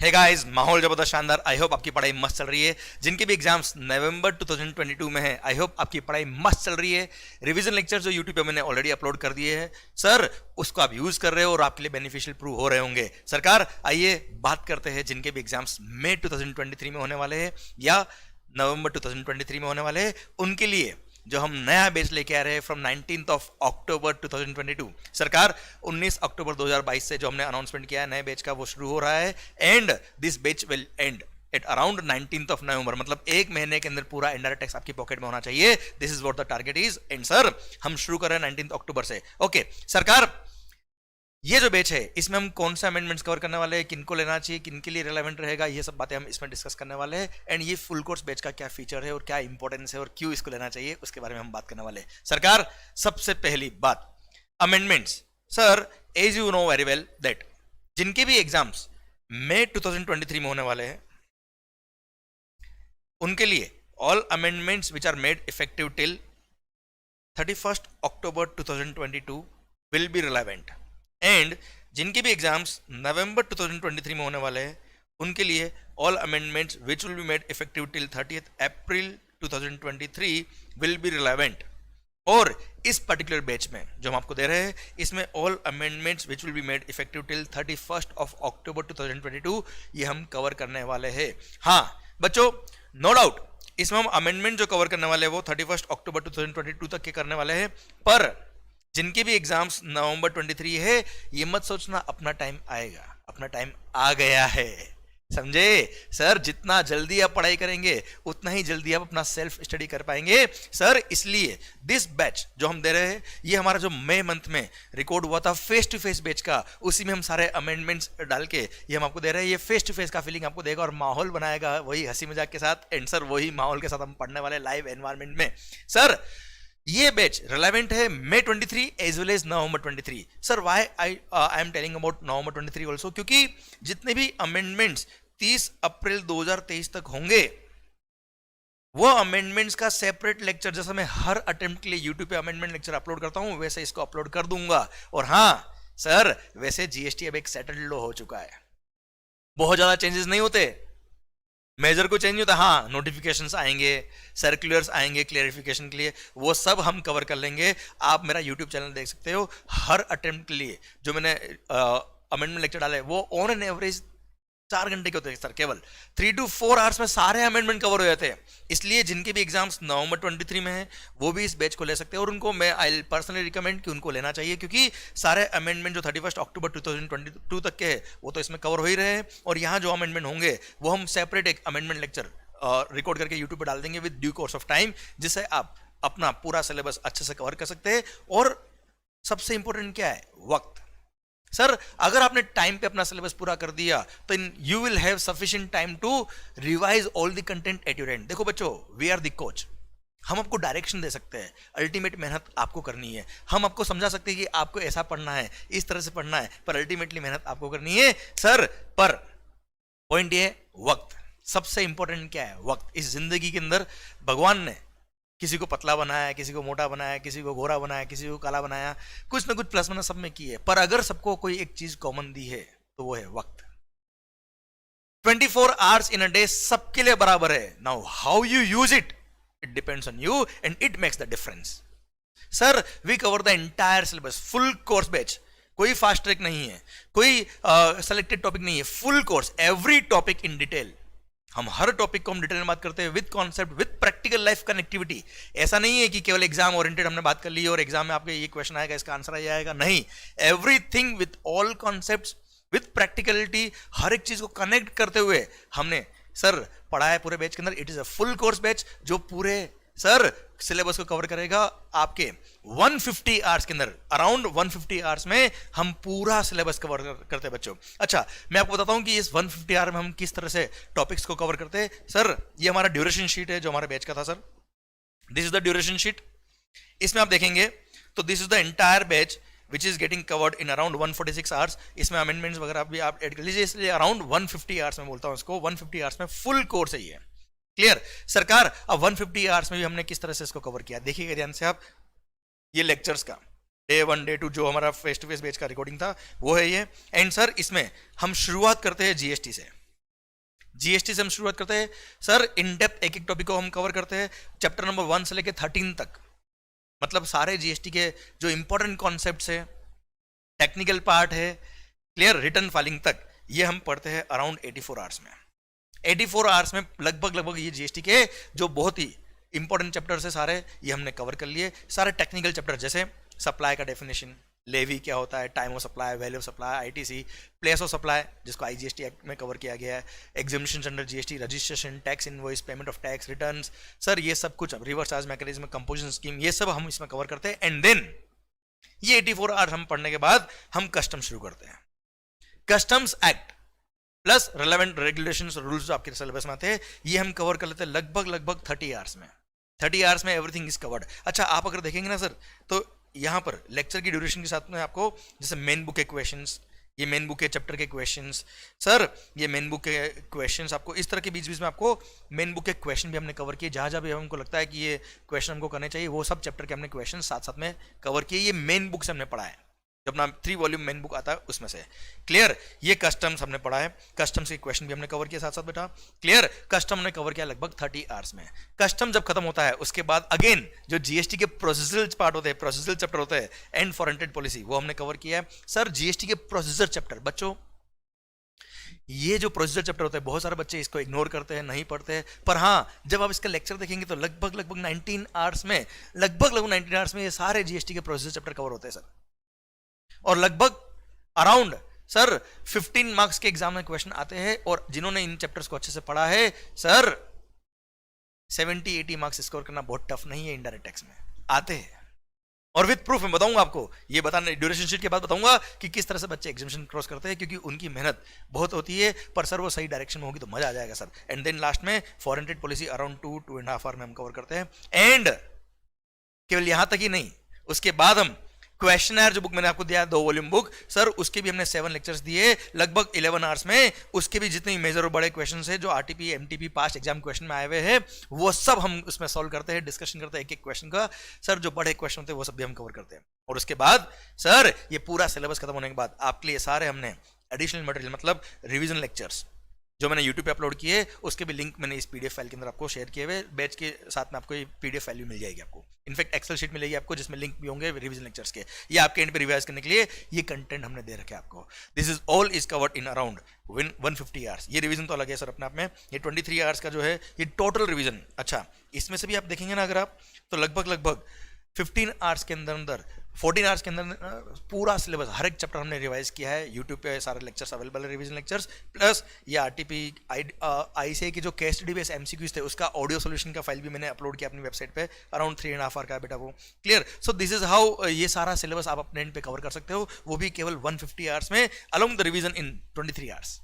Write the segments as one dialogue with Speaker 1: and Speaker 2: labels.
Speaker 1: Hey guys, माहौल जबरदस्त शानदार। आई होप आपकी पढ़ाई मस्त चल रही है। जिनके भी एग्जाम्स नवंबर 2022 में है, आई होप आपकी पढ़ाई मस्त चल रही है। रिवीजन लेक्चर जो यूट्यूब पे मैंने ऑलरेडी अपलोड कर दिए हैं सर, उसको आप यूज कर रहे हो और आपके लिए बेनिफिशियल प्रूव हो रहे होंगे। सरकार, आइए बात करते हैं जिनके भी एग्जाम्स मई 2023 में होने वाले हैं या नवंबर 2023 में होने वाले हैं, उनके लिए जो हम नया बैच लेके आ रहे हैं फ्रॉम 19th ऑफ अक्टूबर 2022। सरकार, 19 अक्टूबर 2022 से जो हमने अनाउंसमेंट किया है नए बैच का, वो शुरू हो रहा है and this batch will and at around 19th of November. मतलब एक महीने के अंदर पूरा इंडायरेक्ट टैक्स आपकी पॉकेट में होना चाहिए। This is what the target is. And sir, हम शुरू कर रहे हैं 19th अक्टूबर से। ओके सरकार, ये जो बैच है इसमें हम कौन सा अमेंडमेंट्स कवर करने वाले हैं, किनको लेना चाहिए, किनके लिए रिलेवेंट रहेगा, ये सब बातें हम इसमें डिस्कस करने वाले हैं। एंड ये फुल कोर्स बैच का क्या फीचर है और क्या इंपॉर्टेंस है और क्यों इसको लेना चाहिए, उसके बारे में हम बात करने वाले हैं। सरकार, सबसे पहली बात, amendments. Sir, as you know very well that जिनके भी एग्जाम्स मई 2023 में होने वाले हैं, उनके लिए all amendments which are made effective till 31st October 2022 will be relevant. And जिनके भी एग्जाम्स नवंबर 2023 में होने वाले हैं, उनके लिए all amendments which will be made effective till 30th April 2023 will be relevant. और इस पर्टिकुलर बैच में जो हम आपको दे रहे हैं, इसमें all amendments which will be made effective till 31st of October 2022 ये हम कवर करने वाले हैं। हाँ बच्चों, नो डाउट इसमें हम अमेंडमेंट जो कवर करने वाले हैं वो 31st October 2022 तक के करने वाले हैं। पर जिनके भी एग्जाम्स नवंबर 23 है, ये मत सोचना अपना टाइम आएगा, अपना टाइम आ गया है। समझे सर, जितना जल्दी आप पढ़ाई करेंगे उतना ही जल्दी आप अपना सेल्फ स्टडी कर पाएंगे सर। इसलिए दिस बैच जो हम दे रहे हैं, ये हमारा जो मई मंथ में रिकॉर्ड हुआ था फेस टू फेस बैच का, उसी में हम सारे अमेंडमेंट्स डाल के ये हम आपको दे रहे हैं। ये फेस टू फेस का फीलिंग आपको देगा और माहौल बनाएगा वही हंसी मजाक के साथ। एंड सर, वही माहौल के साथ हम पढ़ने वाले लाइव एनवायरमेंट में। सर, ये बैच रिलेवेंट है May 23 as well as November 23। Sir, why I am telling about November 23 also, क्योंकि जितने भी अमेंडमेंट्स 30 अप्रैल 2023 तक होंगे, वो अमेंडमेंट्स का सेपरेट लेक्चर, जैसा मैं हर अटेम्प्ट के लिए यूट्यूब पे अमेंडमेंट लेक्चर अपलोड करता हूं, वैसे इसको अपलोड कर दूंगा। और हाँ सर, वैसे जीएसटी अब एक सेटल्ड लॉ हो चुका है, बहुत ज्यादा चेंजेस नहीं होते, मेजर को चेंज होता है। हाँ, नोटिफिकेशंस आएंगे, सर्कुलर्स आएंगे क्लियरिफिकेशन के लिए, वो सब हम कवर कर लेंगे। आप मेरा यूट्यूब चैनल देख सकते हो, हर अटेम्प्ट के लिए जो मैंने अमेंडमेंट लेक्चर डाले वो ऑन एन एवरेज 4 घंटे के होते हैं सर। केवल 3 to 4 आवर्स में सारे अमेंडमेंट कवर हो जाते हैं। इसलिए जिनके भी एग्जाम्स नवंबर 23 में हैं, वो भी इस बैच को ले सकते हैं। और उनको मैं आई पर्सनली रिकमेंड कि उनको लेना चाहिए, क्योंकि सारे अमेंडमेंट जो 31 अक्टूबर 2022 तक के हैं, वो तो इसमें कवर हो ही रहे हैं। और यहाँ जो अमेंडमेंट होंगे वो हम सेपरेट एक अमेंडमेंट लेक्चर रिकॉर्ड करके यूट्यूब पर डाल देंगे with due course of time, जिससे आप अपना पूरा सिलेबस अच्छे से कवर कर सकते हैं। और सबसे इंपॉर्टेंट क्या है? वक्त। सर, अगर आपने टाइम पे अपना सिलेबस पूरा कर दिया तो you will have sufficient time to revise all the content at your end. देखो बच्चों, वी आर द कोच, हम आपको डायरेक्शन दे सकते हैं, अल्टीमेट मेहनत आपको करनी है। हम आपको समझा सकते हैं कि आपको ऐसा पढ़ना है, इस तरह से पढ़ना है, पर अल्टीमेटली मेहनत आपको करनी है सर। पर पॉइंट ये, वक्त सबसे इंपॉर्टेंट क्या है? वक्त। इस जिंदगी के अंदर भगवान ने किसी को पतला बनाया, किसी को मोटा बनाया, किसी को गोरा बनाया, किसी को काला बनाया, कुछ ना कुछ प्लस माइनस सब में की है। पर अगर सबको कोई एक चीज कॉमन दी है तो वो है वक्त। 24 आवर्स इन अ डे सबके लिए बराबर है। Now how you use it, it depends on you and it makes the difference. Sir, we cover the entire syllabus, full course batch, कोई फास्ट ट्रैक नहीं है, कोई सेलेक्टेड टॉपिक नहीं है, full course, every topic in detail. हम हर topic को हम डिटेल में बात करते हैं with concept, with practical life connectivity. ऐसा नहीं है कि केवल एग्जाम ओरिएंटेड हमने बात कर ली और एग्जाम में आपके ये क्वेश्चन आएगा, इसका आंसर आ जाएगा। नहीं, everything with all concepts, with practicality, हर एक चीज को कनेक्ट करते हुए हमने सर पढ़ा है पूरे बैच के अंदर। It is a full course batch जो पूरे सर सिलेबस को कवर करेगा आपके 150 आवर्स के अंदर। अराउंड 150 आवर्स में हम पूरा सिलेबस कवर करते हैं बच्चों। अच्छा, मैं आपको बताता हूं कि इस 150 आवर में हम किस तरह से टॉपिक्स को कवर करते हैं। सर, ये हमारा ड्यूरेशन शीट है जो हमारे बैच का था sir. This is the duration sheet. इसमें आप देखेंगे तो this is the entire batch which is getting covered in around 146 hours. इसमें अमेंडमेंट्स वगैरह भी आप ऐड कर लीजिए, इसलिए अराउंड 150 आवर्स में बोलता हूं इसको। 150 आवर्स में फुल कोर्स है ये। क्लियर सरकार? अब 150 आवर्स में भी हमने किस तरह से इसको कवर किया, देखिएगा ध्यान से आप। ये लेक्चर्स का डे 1 डे 2 जो हमारा फेस टू फेस बैच का रिकॉर्डिंग था वो है ये। एंड सर, इसमें हम शुरुआत करते हैं जीएसटी से। जीएसटी से हम शुरुआत करते हैं सर, इन डेप्थ एक एक टॉपिक को हम कवर करते हैं, चैप्टर नंबर 1 से लेकर 13 तक, मतलब सारे जीएसटी के जो इंपॉर्टेंट कॉन्सेप्ट्स है, टेक्निकल पार्ट है, क्लियर, रिटर्न फाइलिंग तक, ये हम पढ़ते हैं अराउंड 84 आवर्स में। 84 आवर्स में लगभग ये जीएसटी के जो बहुत ही इंपॉर्टेंट चैप्टर्स है सारे, ये हमने कवर कर लिए। सारे टेक्निकल चैप्टर जैसे सप्लाई का डेफिनेशन, लेवी क्या होता है, time of supply, value of supply, ITC, place of supply जिसको आईजीएसटी एक्ट में कवर किया गया है, examination under GST, registration, tax invoice, payment of tax returns, sir ये सब कुछ, reverse charge mechanism, composition scheme, ये सब हम इसमें कवर करते हैं। एंड देन ये 84 आवर्स हम पढ़ने के बाद हम कस्टम शुरू करते हैं। Customs act plus relevant regulations rules जो आपके सिलेबस में आते हैं, ये हम कवर कर लेते हैं लगभग 30 आवर्स में। 30 आवर्स में एवरीथिंग इज कवर्ड। अच्छा, आप अगर देखेंगे ना सर, तो यहाँ पर लेक्चर की ड्यूरेशन के साथ में आपको जैसे मेन बुक के क्वेश्चंस, ये मेन बुक के चैप्टर के क्वेश्चंस, सर ये मेन बुक के क्वेश्चंस आपको इस तरह के बीच बीच में आपको मेन बुक के क्वेश्चन भी हमने कवर किए, जहाँ जहाँ भी हमको लगता है कि ये क्वेश्चन हमको करने चाहिए, वो सब चैप्टर के हमने क्वेश्चन साथ साथ में कवर किए। ये मेन बुक से हमने पढ़ा है, जो अपना 3 वॉल्यूम मेन बुक आता है उसमें से। क्लियर, ये कस्टम्स हमने पढ़ा है, कस्टम्स के क्वेश्चन भी हमने कवर किया साथ साथ बेटा। क्लियर, कस्टम हमने कवर किया लगभग 30 आवर्स में। कस्टम जब खत्म होता है उसके बाद अगेन जो जीएसटी के प्रोसीजरल पार्ट होते हैं, प्रोसीजरल चैप्टर होते हैं, एंड फॉरेन ट्रेड पॉलिसी, वो हमने कवर किया है। सर जीएसटी के प्रोसीजर चैप्टर, बच्चों ये जो प्रोसीजर चैप्टर होता है, बहुत सारे बच्चे इसको इग्नोर करते हैं, नहीं पढ़ते हैं, पर हाँ जब आप इसका लेक्चर देखेंगे तो लगभग 19 आवर्स में, लगभग 19 आवर्स में ये सारे जीएसटी के प्रोसीजर चैप्टर कवर होते हैं सर। और लगभग अराउंड सर 15 मार्क्स के एग्जाम में क्वेश्चन आते हैं, और जिन्होंने इन चैप्टर्स को अच्छे से पढ़ा है सर 70-80 मार्क्स स्कोर करना बहुत टफ नहीं है, इनडायरेक्ट टैक्स में आते हैं। और विद प्रूफ मैं बताऊंगा आपको, ये बताने ड्यूरेशन शीट के बाद बताऊंगा कि किस तरह से बच्चे एग्जामिनेशन क्रॉस करते हैं, क्योंकि उनकी मेहनत बहुत होती है, पर सर वो सही डायरेक्शन में होगी तो मजा आ जाएगा सर। एंड देन लास्ट में foreign trade policy around 2.5 hour में हम कवर करते हैं। एंड केवल यहां तक ही नहीं, उसके बाद हम क्वेश्चनर जो बुक मैंने आपको दिया 2 वॉल्यूम बुक, सर उसके भी हमने 7 लेक्चर्स दिए लगभग 11 आवर्स में। उसके भी जितने मेजर और बड़े क्वेश्चंस है जो RTP MTP past exam question में आए हुए हैं, वो सब हम उसमें सॉल्व करते हैं, डिस्कशन करते हैं एक एक क्वेश्चन का। सर जो बड़े क्वेश्चन होते हैं वो सब भी हम कवर करते हैं। और उसके बाद सर ये पूरा सिलेबस खत्म होने के बाद आपके लिए सारे हमने एडिशनल मटेरियल, मतलब रिविजन लेक्चर्स जो मैंने YouTube पे अपलोड किए, उसके भी लिंक मैंने इस पीडीएफ फाइल के अंदर आपको शेयर किए हुए, बैच के साथ में आपको ये पीडीएफ फाइल भी मिल जाएगी आपको। इनफैक्ट एक्सेल शीट मिलेगी आपको जिसमें लिंक भी होंगे रिवीजन लेक्चर्स के। ये आपके एंड पे रिवाइज करने के लिए ये कंटेंट हमने दे रखे आपको। This is all is covered in around 150 hours. ये रिवीजन तो अलग है सर अपने आप में। ये 23 आवर्स का जो है ये टोटल रिवीजन। अच्छा, इसमें से भी आप देखेंगे ना अगर आप, तो लगभग 15 आवर्स के अंदर 14 आवर्स के अंदर पूरा सिलेबस हर एक चैप्टर हमने रिवाइज किया है। यूट्यूब पे सारे लेक्चर्स अवेलेबल है, रिवीजन लेक्चर्स, प्लस ये आरटीपी आईसीए की जो केस स्टडी बेस्ड एमसीक्यूज थे उसका ऑडियो सॉल्यूशन का फाइल भी मैंने अपलोड किया अपनी वेबसाइट पे, अराउंड 3.5 आवर का है बेटा वो। Clear, so this is how ये सारा सिलेबस आप अपने एंड पे कवर कर सकते हो, वो भी केवल 150 आवर्स में, along the revision in 23 hours.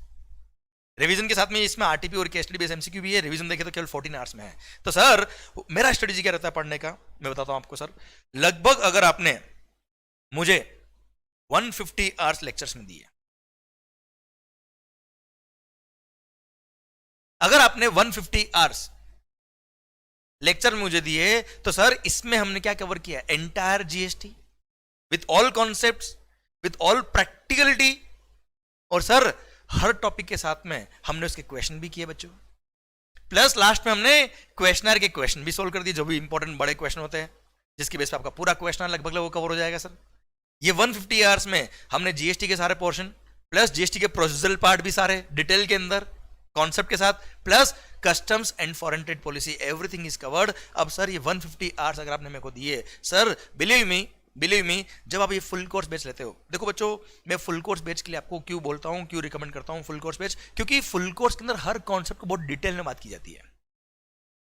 Speaker 1: Revision के साथ में इसमें आरटीपी और केस स्टडी बेस्ड एमसीक्यू भी है। रिवीजन देखे तो केवल 14 आवर्स में है। तो सर मेरा स्ट्रेटेजी क्या रहता है पढ़ने का, मैं बताता हूं आपको सर। लगभग अगर आपने मुझे 150 आवर्स लेक्चर्स में दिए, अगर आपने 150 आवर्स लेक्चर में मुझे दिए, तो सर इसमें हमने क्या कवर किया, entire GST with all concepts, with all practicality, और सर हर टॉपिक के साथ में हमने उसके क्वेश्चन भी किए बच्चों, प्लस लास्ट में हमने क्वेश्चनर के क्वेश्चन भी सोल्व कर दिए, जो भी इंपॉर्टेंट बड़े क्वेश्चन होते हैं, जिसकी बेस पे आपका पूरा क्वेश्चन लगभग वो कवर हो जाएगा सर। ये 150 आवर्स में हमने जीएसटी के सारे पोर्शन, प्लस जीएसटी के प्रोसीजरल पार्ट भी सारे डिटेल के अंदर कॉन्सेप्ट के साथ, plus customs and foreign trade policy, everything is covered. अब सर ये 150 आवर्स अगर आपने मेरे को दिए, सर बिलीव मी जब आप ये फुल कोर्स बेच लेते हो, देखो बच्चों मैं फुल कोर्स बेच के लिए आपको क्यों बोलता हूं, क्यों रिकमेंड करता हूं फुल कोर्स बेच, क्योंकि फुल कोर्स के अंदर हर कॉन्सेप्ट को बहुत डिटेल में बात की जाती है,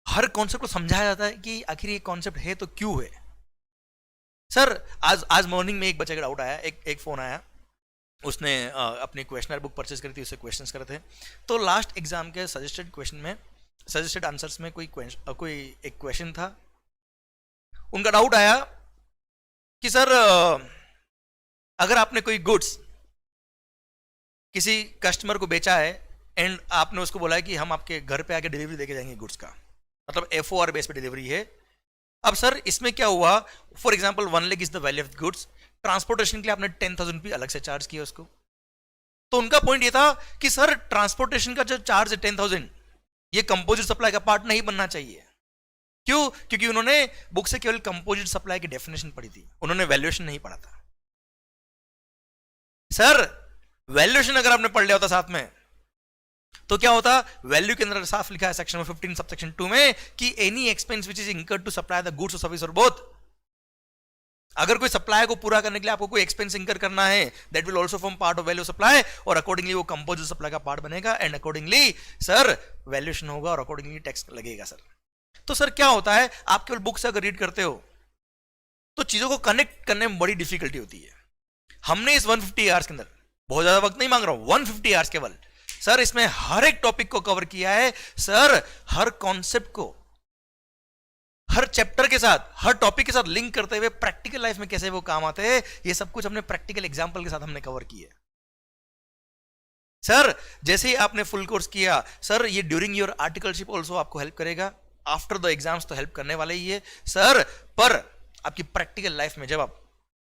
Speaker 1: हर कॉन्सेप्ट को समझाया जाता है कि आखिर ये कॉन्सेप्ट है तो क्यों है। सर आज मॉर्निंग में एक बच्चे का डाउट आया, एक फोन आया, उसने अपनी क्वेश्चनर बुक परचेज करी थी, उससे क्वेश्चंस करे थे, तो लास्ट एग्जाम के सजेस्टेड क्वेश्चन में, सजेस्टेड आंसर्स में कोई एक क्वेश्चन था, उनका डाउट आया कि सर अगर आपने कोई गुड्स किसी कस्टमर को बेचा है एंड आपने उसको बोला है कि हम आपके घर पे आके डिलीवरी देके जाएंगे गुड्स का, मतलब FOR बेस पे डिलीवरी है। अब सर इसमें क्या हुआ, for example 1 lakh is the value of goods, transportation के लिए आपने 10,000 रुपये अलग से चार्ज किया उसको, तो उनका पॉइंट ये था कि सर ट्रांसपोर्टेशन का जो चार्ज है 10,000, ये कंपोजिट सप्लाई का पार्ट नहीं बनना चाहिए। क्यों? क्योंकि उन्होंने बुक से केवल कंपोजिट सप्लाई की डेफिनेशन पढ़ी थी, उन्होंने वैल्यूएशन नहीं पढ़ा था। सर वैल्यूएशन अगर आपने पढ़ लिया होता साथ में तो क्या होता? वैल्यू के अंदर साफ लिखा है सेक्शन 15 सब सेक्शन 2 में कि any expense which is incurred to supply the goods और सर्विस और बोथ। अगर कोई सप्लाई को पूरा करने के लिए आपको कोई एक्सपेंस इंकर करना है, that will also form part of value supply, और अकॉर्डिंगली वो कंपोजिट सप्लाई का पार्ट बनेगा, एंड अकॉर्डिंगली सर वैल्यूएशन होगा और अकॉर्डिंगली टैक्स लगेगा सर। तो सर क्या होता है, आप केवल बुक से अगर रीड करते हो तो चीजों को कनेक्ट करने में बड़ी डिफिकल्टी होती है। हमने इस 150 आवर्स के अंदर, बहुत ज्यादा वक्त नहीं मांग रहा हूं, 150 आवर्स केवल सर इसमें हर एक टॉपिक को कवर किया है सर, हर कॉन्सेप्ट को हर चैप्टर के साथ, हर टॉपिक के साथ लिंक करते हुए प्रैक्टिकल लाइफ में कैसे वो काम आते हैं, ये सब कुछ हमने प्रैक्टिकल एग्जांपल के साथ हमने कवर किया है। सर जैसे ही आपने फुल कोर्स किया सर, ये ड्यूरिंग योर आर्टिकलशिप ऑल्सो आपको हेल्प करेगा, आफ्टर द एग्जाम्स तो हेल्प करने वाले ही है सर, पर आपकी प्रैक्टिकल लाइफ में जब आप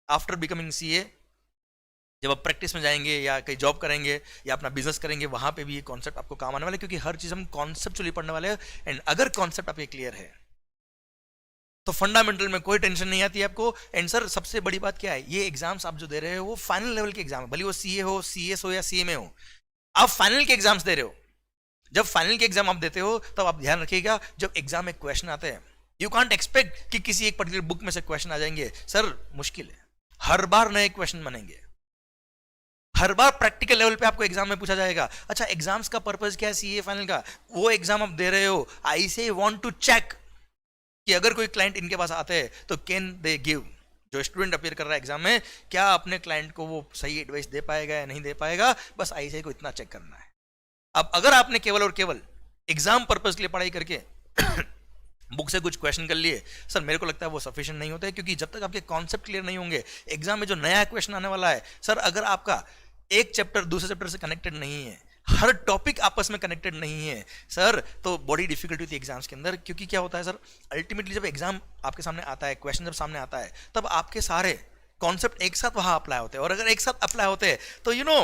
Speaker 1: आफ्टर बिकमिंग सीए जब आप प्रैक्टिस में जाएंगे या कहीं जॉब करेंगे या अपना बिजनेस करेंगे, वहां पे भी ये कॉन्सेप्ट आपको काम आने वाले, क्योंकि हर चीज हम कॉन्सेप्चुअली पढ़ने वाले हैं। एंड अगर कॉन्सेप्ट आपके क्लियर है तो फंडामेंटल में कोई टेंशन नहीं आती है आपको। एंड सर सबसे बड़ी बात क्या है, ये एग्जाम्स आप जो दे रहे हो वो फाइनल लेवल के एग्जाम है, भले वो सीए हो, सीएस हो या सीएमए हो, आप फाइनल के एग्जाम्स दे रहे हो। जब फाइनल के एग्जाम आप देते हो तब आप ध्यान रखिएगा, जब एग्जाम में क्वेश्चन आते हैं, यू कांट एक्सपेक्ट कि किसी एक पर्टिकुलर बुक में से क्वेश्चन आ जाएंगे। सर मुश्किल है, हर बार नए क्वेश्चन बनेंगे, हर बार प्रैक्टिकल लेवल पे आपको एग्जाम में पूछा जाएगा। अच्छा एग्जाम्स का पर्पस क्या है सीए फाइनल का? वो एग्जाम आप दे रहे हो, आई से वांट टू चेक कि अगर कोई क्लाइंट इनके पास आते हैं तो कैन दे गिव, जो स्टूडेंट अपीयर कर रहा है एग्जाम में, क्या अपने क्लाइंट को वो सही एडवाइस दे पाएगा या नहीं दे पाएगा, बस आई को इतना चेक करना है। अब अगर आपने केवल और केवल एग्जाम पर्पस के लिए पढ़ाई करके बुक से कुछ क्वेश्चन कर लिए, सर मेरे को लगता है वो सफिशिएंट नहीं होता है, क्योंकि जब तक आपके कॉन्सेप्ट क्लियर नहीं होंगे, एग्जाम में जो नया क्वेश्चन आने वाला है सर, अगर आपका एक चैप्टर दूसरे चैप्टर से कनेक्टेड नहीं है, हर टॉपिक आपस में कनेक्टेड नहीं है सर, तो बड़ी डिफिकल्टी होती है एग्जाम्स के अंदर। क्योंकि क्या होता है सर, अल्टीमेटली जब एग्जाम आपके सामने आता है, क्वेश्चन जब सामने आता है, तब आपके सारे कॉन्सेप्ट एक साथ वहां अप्लाई होते हैं, और अगर एक साथ अप्लाई होते हैं तो यू नो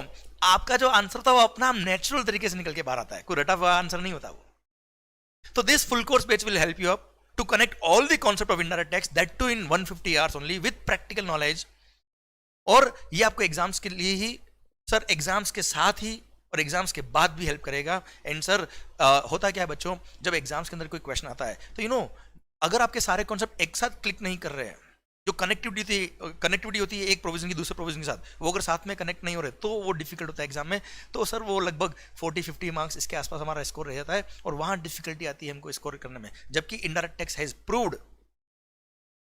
Speaker 1: आपका जो आंसर था वो अपना नेचुरल तरीके से निकल के बाहर आता है, कोई रटा हुआ आंसर नहीं होता वो। तो this full course batch will help you up to connect all the concept of indirect tax, that too in 150 hours only with practical knowledge. और ये आपको एग्जाम्स के लिए ही सर, एग्जाम्स के साथ ही और एग्जाम्स के बाद भी हेल्प करेगा। एंड सर होता क्या है बच्चों, जब एग्जाम्स के अंदर कोई क्वेश्चन आता है तो यू नो अगर आपके सारे कॉन्सेप्ट एक साथ क्लिक नहीं कर रहे हैं, जो कनेक्टिविटी होती है एक प्रोविजन की दूसरे प्रोविजन के साथ, वो अगर साथ में कनेक्ट नहीं हो रहे तो वो डिफिकल्ट होता है एग्जाम में। तो सर वो लगभग 40-50 मार्क्स इसके आसपास हमारा स्कोर रह जाता है, और वहां डिफिकल्टी आती है हमको स्कोर करने में। जबकि इनडायरेक्ट टैक्स हैज प्रूव्ड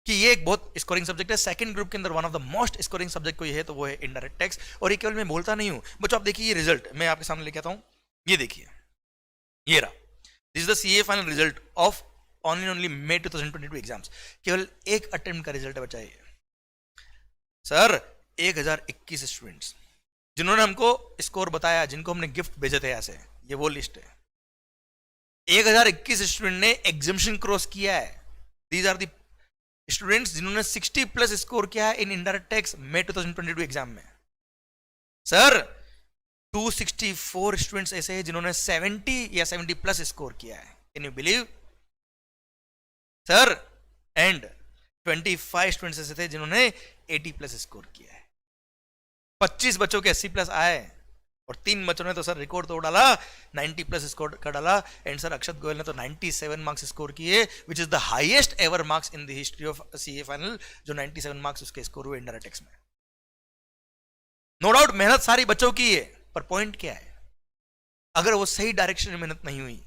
Speaker 1: कि ये एक बहुत स्कोरिंग सब्जेक्ट है, सेकंड ग्रुप के अंदर one of the most scoring subject कोई है तो वो है इनडायरेक्ट टैक्स। और ये केवल मैं बोलता नहीं हूं बच्चों, आप देखिए ये रिजल्ट मैं आपके सामने लेके आता हूं, ये देखिए, ये रहा, this is the CA final result of only May 2022 exams. केवल एक अटेम्प्ट का रिजल्ट है बच्चा ये सर। 1021 स्टूडेंट्स जिन्होंने हमको स्कोर बताया, जिनको हमने गिफ्ट भेजे थे ऐसे, ये वो लिस्ट है। 1021 स्टूडेंट ने एग्जामिनेशन क्रॉस किया है। दीज आर द स्टूडेंट्स जिन्होंने 60 प्लस स्कोर किया है in indirect tax May 2022 exam में। सर 264 स्टूडेंट्स ऐसे हैं जिन्होंने 70 या 70 प्लस स्कोर किया है, can you believe sir? And 25 students ऐसे थे जिन्होंने 80 प्लस स्कोर किया है। 25 बच्चों के 80 प्लस आए और 3 बच्चों ने तो सर रिकॉर्ड तोड़ डाला, 90 प्लस स्कोर कर डाला। एंड सर अक्षत गोयल ने तो 97 मार्क्स स्कोर किए, which is the highest ever marks in the history of CA final, जो 97 मार्क्स उसके स्कोर हुए इनडायरेक्ट टैक्स में। नो डाउट मेहनत सारी बच्चों की है, पर पॉइंट क्या है, अगर वो सही डायरेक्शन में मेहनत नहीं हुई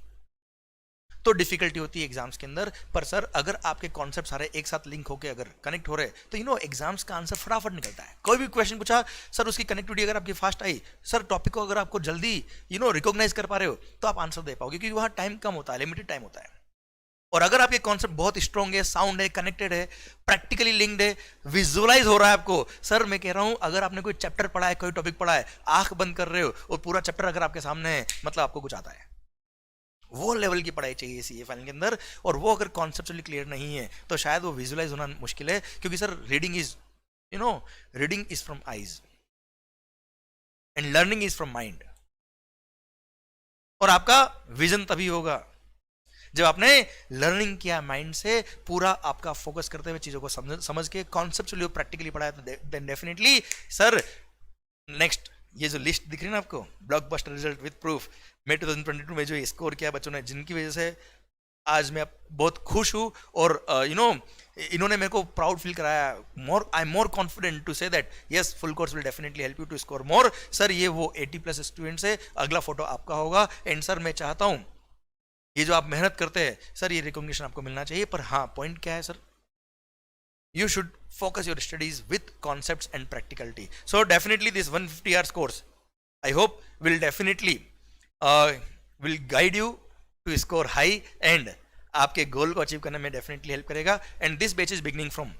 Speaker 1: तो डिफिकल्टी होती है एग्जाम्स के अंदर। पर सर अगर आपके कॉन्सेप्ट सारे एक साथ लिंक होकर अगर कनेक्ट हो रहे तो यू नो एग्जाम्स का आंसर फटाफट निकलता है। कोई भी क्वेश्चन पूछा सर, उसकी कनेक्टिविटी अगर आपकी फास्ट आई सर, टॉपिक को अगर आपको जल्दी यू नो रिकॉग्नाइज कर पा रहे हो तो आप आंसर दे पाओगे, क्योंकि वहां टाइम कम होता है, लिमिटेड टाइम होता है। और अगर आपके कॉन्सेप्ट बहुत स्ट्रॉन्ग है, साउंड है, कनेक्टेड है, प्रैक्टिकली लिंक्ड है, विजुअलाइज हो रहा है आपको, सर मैं कह रहा हूं अगर आपने कोई चैप्टर पढ़ा है, कोई टॉपिक पढ़ा है, आंख बंद कर रहे हो और पूरा चैप्टर अगर आपके सामने है, मतलब आपको कुछ आता है। वो लेवल की पढ़ाई चाहिए सीए फाइनल के अंदर, और वो अगर कॉन्सेप्चुअली क्लियर नहीं है तो शायद वो विजुअलाइज होना मुश्किल है, क्योंकि sir reading is reading is from eyes. And learning is from mind. और आपका विजन तभी होगा जब आपने लर्निंग किया माइंड से, पूरा आपका फोकस करते हुए चीजों को समझ के कॉन्सेप्चुअली प्रैक्टिकली पढ़ाया, तो देन डेफिनेटली सर नेक्स्ट ये जो लिस्ट दिख रही है ना आपको, ब्लॉकबस्टर रिजल्ट विद प्रूफ, मे 2022 में जो स्कोर किया बच्चों ने, जिनकी वजह से आज मैं बहुत खुश हूँ। और इन्होंने मेरे को प्राउड फील कराया। I am more confident to say that yes full course will definitely help you to score more. Sir ये वो 80+ स्टूडेंट्स है, अगला फोटो आपका होगा। एंड सर मैं चाहता हूँ ये जो आप मेहनत करते हैं सर, ये रिकॉग्निशन आपको मिलना चाहिए। पर हाँ, पॉइंट क्या है sir, you should focus your studies with concepts and practicality. So definitely this 150 hours course, I hope will definitely will guide you to score high and आपके गोल को अचीव करने में डेफिनेटली हेल्प करेगा। And this batch is beginning from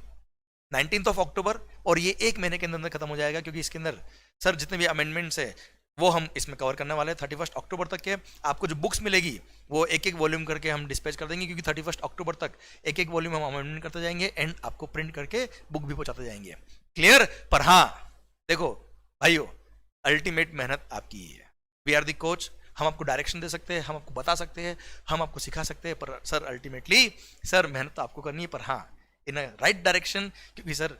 Speaker 1: 19th अक्टूबर, और ये एक महीने के अंदर खत्म हो जाएगा, क्योंकि इसके अंदर सर जितने भी अमेंडमेंट्स है वो हम इसमें कवर करने वाले हैं 31 अक्टूबर तक के। आपको जो बुक्स मिलेगी वो एक एक वॉल्यूम करके हम डिस्पैच कर देंगे, क्योंकि 31 अक्टूबर तक एक एक वॉल्यूम हम अमेंडमेंट करते जाएंगे एंड आपको प्रिंट करके बुक भी पहुंचाते जाएंगे। क्लियर? पर हाँ देखो भाइयों, अल्टीमेट मेहनत आपकी ही है। वी आर द कोच, हम आपको डायरेक्शन दे सकते हैं, हम आपको बता सकते हैं, हम आपको सिखा सकते हैं, पर सर अल्टीमेटली सर मेहनत तो आपको करनी है, पर हाँ इन अ राइट डायरेक्शन। क्योंकि सर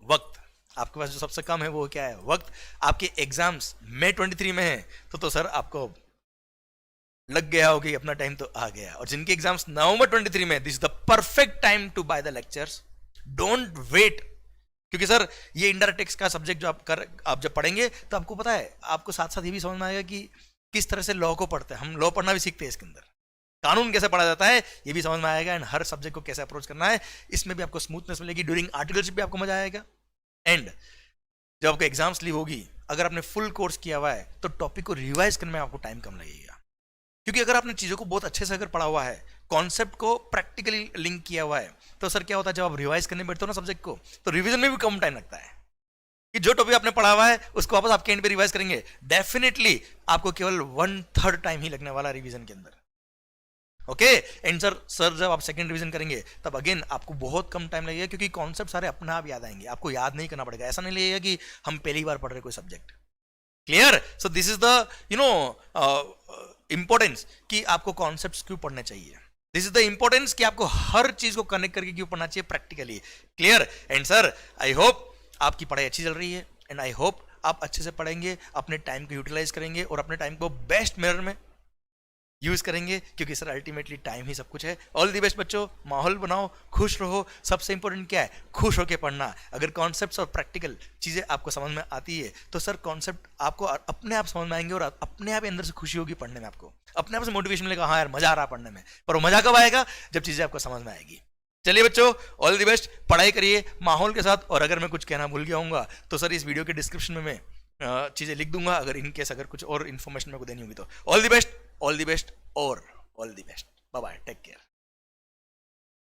Speaker 1: वक्त आपके पास जो सबसे कम है वो क्या है? वक्त। आपके एग्जाम्स मई 23 में है, तो सर आपको लग गया हो कि अपना टाइम तो आ गया। और जिनके एग्जाम्स नवंबर 23 में, this is the perfect time to buy the lectures, don't wait. क्योंकि सर ये इंडायरेक्ट टैक्स का सब्जेक्ट जो आप जब पढ़ेंगे तो आपको पता है, आपको साथ साथ ये भी समझ में आएगा कि किस तरह से लॉ को पढ़ते हैं। हम लॉ पढ़ना भी सीखते हैं, इसके अंदर कानून कैसे पढ़ा जाता है ये भी समझ में आएगा, एंड हर सब्जेक्ट को कैसे अप्रोच करना है इसमें भी आपको स्मूथनेस मिलेगी। ड्यूरिंग आर्टिकलशिप भी आपको मजा आएगा। एंड जब आपको एग्जाम्स लीव होगी, अगर आपने फुल कोर्स किया हुआ है तो टॉपिक को रिवाइज करने में आपको टाइम कम लगेगा। क्योंकि अगर आपने चीजों को बहुत अच्छे से अगर पढ़ा हुआ है, कॉन्सेप्ट को प्रैक्टिकली लिंक किया हुआ है, तो सर क्या होता है जब आप रिवाइज करने बैठते हो ना सब्जेक्ट को, तो रिवीजन में भी कम टाइम लगता है। कि जो टॉपिक आपने पढ़ा हुआ है उसको वापस आपके एंड पे रिवाइज करेंगे, डेफिनेटली आपको केवल 1/3 टाइम ही लगने वाला रिवीजन के अंदर। ओके एंड सर जब आप सेकंड रिवीजन करेंगे तब अगेन आपको बहुत कम टाइम लगेगा, क्योंकि कॉन्सेप्ट सारे अपने आप याद आएंगे, आपको याद नहीं करना पड़ेगा। ऐसा नहीं लगेगा कि हम पहली बार पढ़ रहे कोई subject. Clear? So this is the importance कि आपको कॉन्सेप्ट्स क्यों पढ़ने चाहिए। दिस इज द इंपॉर्टेंस कि आपको हर चीज को कनेक्ट करके क्यों पढ़ना चाहिए practically. Clear? And sir I hope आपकी पढ़ाई अच्छी चल रही है, एंड आई होप आप अच्छे से पढ़ेंगे, अपने टाइम को यूटिलाइज करेंगे और अपने टाइम को बेस्ट मैनर में यूज करेंगे, क्योंकि सर अल्टीमेटली टाइम ही सब कुछ है। ऑल दी बेस्ट बच्चों, माहौल बनाओ, खुश रहो। सबसे इंपॉर्टेंट क्या है? खुश होकर पढ़ना। अगर कॉन्सेप्ट्स और प्रैक्टिकल चीजें आपको समझ में आती है तो सर कॉन्सेप्ट आपको अपने आप समझ में आएंगे और अपने आप अंदर से खुशी होगी पढ़ने में, आपको अपने आप से मोटिवेशन मिलेगा, हाँ यार मजा आ रहा पढ़ने में। पर वो मजा कब आएगा? जब चीजें आपको समझ में आएगी। चलिए बच्चों, ऑल दी बेस्ट, पढ़ाई करिए माहौल के साथ। और अगर मैं कुछ कहना भूल गया हूँ तो सर इस वीडियो के डिस्क्रिप्शन में मैं चीजें लिख दूंगा, अगर इनकेस अगर कुछ और इन्फॉर्मेशन मेरे को देनी होगी तो। All the best, all the best और all the best. Bye bye, take care.